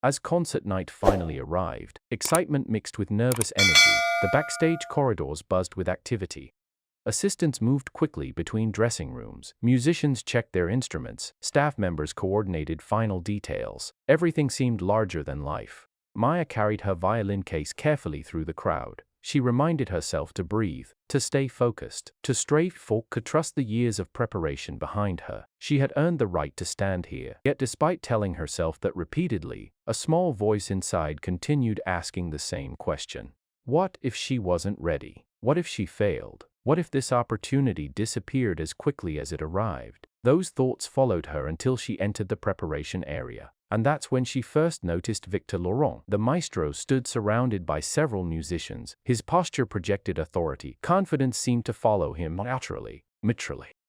As concert night finally arrived, excitement mixed with nervous energy, the backstage corridors buzzed with activity. Assistants moved quickly between dressing rooms, musicians checked their instruments, staff members coordinated final details. Everything seemed larger than life. Maya carried her violin case carefully through the crowd. She reminded herself to breathe, to stay focused, to could trust the years of preparation behind her. She had earned the right to stand here. Yet despite telling herself that repeatedly, a small voice inside continued asking the same question. What if she wasn't ready? What if she failed? What if this opportunity disappeared as quickly as it arrived? Those thoughts followed her until she entered the preparation area. And that's when she first noticed Victor Laurent. The maestro stood surrounded by several musicians. His posture projected authority. Confidence seemed to follow him naturally.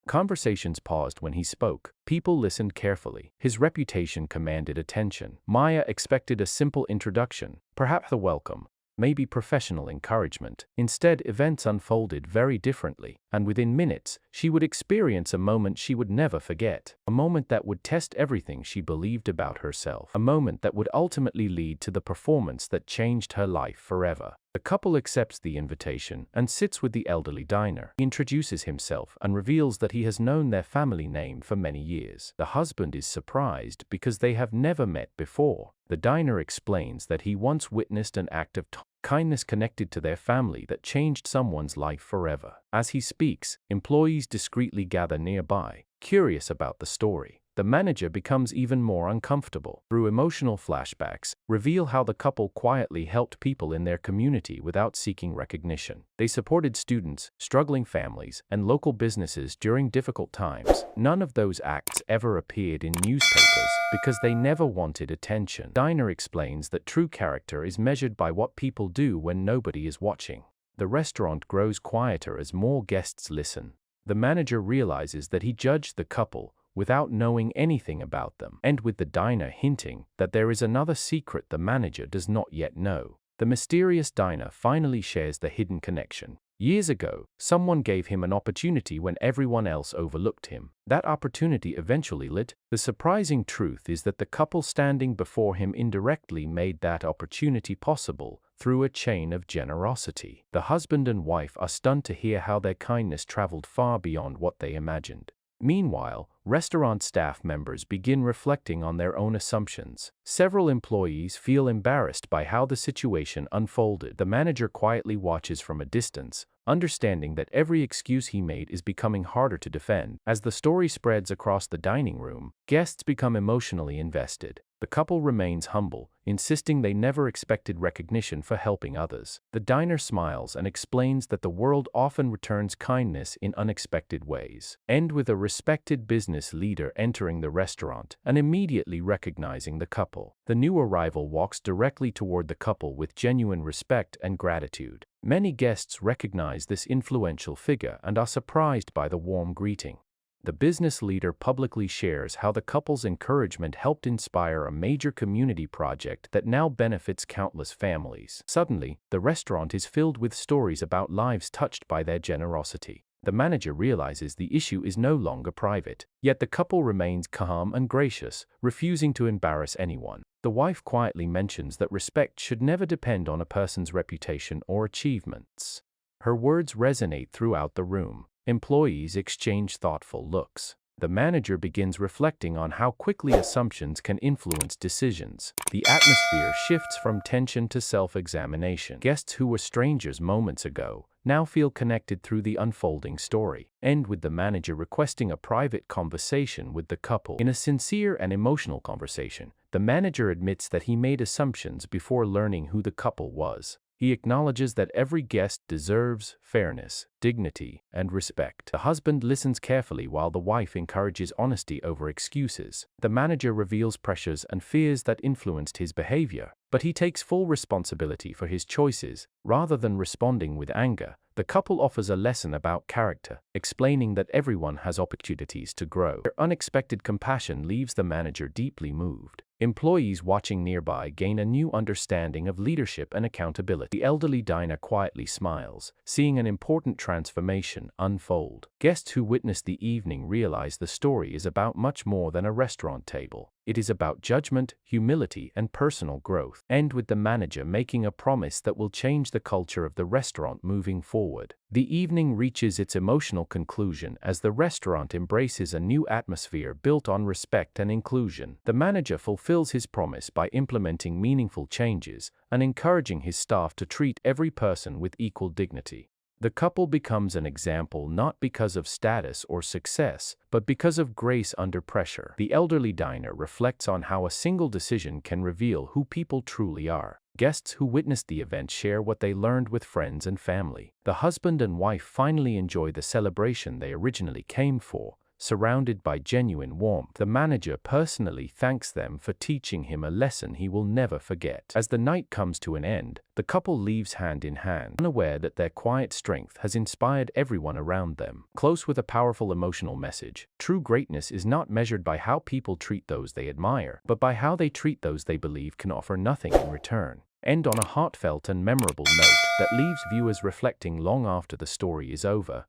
Conversations paused when he spoke. People listened carefully. His reputation commanded attention. Maya expected a simple introduction, perhaps a welcome, maybe professional encouragement. Instead, events unfolded very differently, and within minutes, she would experience a moment she would never forget. A moment that would test everything she believed about herself. A moment that would ultimately lead to the performance that changed her life forever. The couple accepts the invitation and sits with the elderly diner. He introduces himself and reveals that he has known their family name for many years. The husband is surprised because they have never met before. The diner explains that he once witnessed an act of kindness connected to their family that changed someone's life forever. As he speaks, employees discreetly gather nearby, curious about the story. The manager becomes even more uncomfortable. Through emotional flashbacks, reveal how the couple quietly helped people in their community without seeking recognition. They supported students, struggling families, and local businesses during difficult times. None of those acts ever appeared in newspapers because they never wanted attention. Diner explains that true character is measured by what people do when nobody is watching. The restaurant grows quieter as more guests listen. The manager realizes that he judged the couple without knowing anything about them, and with the diner hinting that there is another secret the manager does not yet know. The mysterious diner finally shares the hidden connection. Years ago, someone gave him an opportunity when everyone else overlooked him. That opportunity eventually lit. The surprising truth is that the couple standing before him indirectly made that opportunity possible through a chain of generosity. The husband and wife are stunned to hear how their kindness traveled far beyond what they imagined. Meanwhile, restaurant staff members begin reflecting on their own assumptions. Several employees feel embarrassed by how the situation unfolded. The manager quietly watches from a distance, understanding that every excuse he made is becoming harder to defend. As the story spreads across the dining room, guests become emotionally invested. The couple remains humble, insisting they never expected recognition for helping others. The diner smiles and explains that the world often returns kindness in unexpected ways. End with a respected business leader entering the restaurant and immediately recognizing the couple. The new arrival walks directly toward the couple with genuine respect and gratitude. Many guests recognize this influential figure and are surprised by the warm greeting. The business leader publicly shares how the couple's encouragement helped inspire a major community project that now benefits countless families. Suddenly, the restaurant is filled with stories about lives touched by their generosity. The manager realizes the issue is no longer private, yet the couple remains calm and gracious, refusing to embarrass anyone. The wife quietly mentions that respect should never depend on a person's reputation or achievements. Her words resonate throughout the room. Employees exchange thoughtful looks. The manager begins reflecting on how quickly assumptions can influence decisions. The atmosphere shifts from tension to self-examination. Guests who were strangers moments ago now feel connected through the unfolding story. End with the manager requesting a private conversation with the couple. In a sincere and emotional conversation, the manager admits that he made assumptions before learning who the couple was. He acknowledges that every guest deserves fairness, dignity, and respect. The husband listens carefully while the wife encourages honesty over excuses. The manager reveals pressures and fears that influenced his behavior, but he takes full responsibility for his choices. Rather than responding with anger, the couple offers a lesson about character, explaining that everyone has opportunities to grow. Their unexpected compassion leaves the manager deeply moved. Employees watching nearby gain a new understanding of leadership and accountability. The elderly diner quietly smiles, seeing an important transformation unfold. Guests who witness the evening realize the story is about much more than a restaurant table. It is about judgment, humility, and personal growth. End with the manager making a promise that will change the culture of the restaurant moving forward. The evening reaches its emotional conclusion as the restaurant embraces a new atmosphere built on respect and inclusion. The manager fulfills his promise by implementing meaningful changes and encouraging his staff to treat every person with equal dignity. The couple becomes an example not because of status or success, but because of grace under pressure. The elderly diner reflects on how a single decision can reveal who people truly are. Guests who witnessed the event share what they learned with friends and family. The husband and wife finally enjoy the celebration they originally came for, surrounded by genuine warmth. The manager personally thanks them for teaching him a lesson he will never forget. As the night comes to an end, the couple leaves hand in hand, unaware that their quiet strength has inspired everyone around them. Close with a powerful emotional message, true greatness is not measured by how people treat those they admire, but by how they treat those they believe can offer nothing in return. End on a heartfelt and memorable note that leaves viewers reflecting long after the story is over.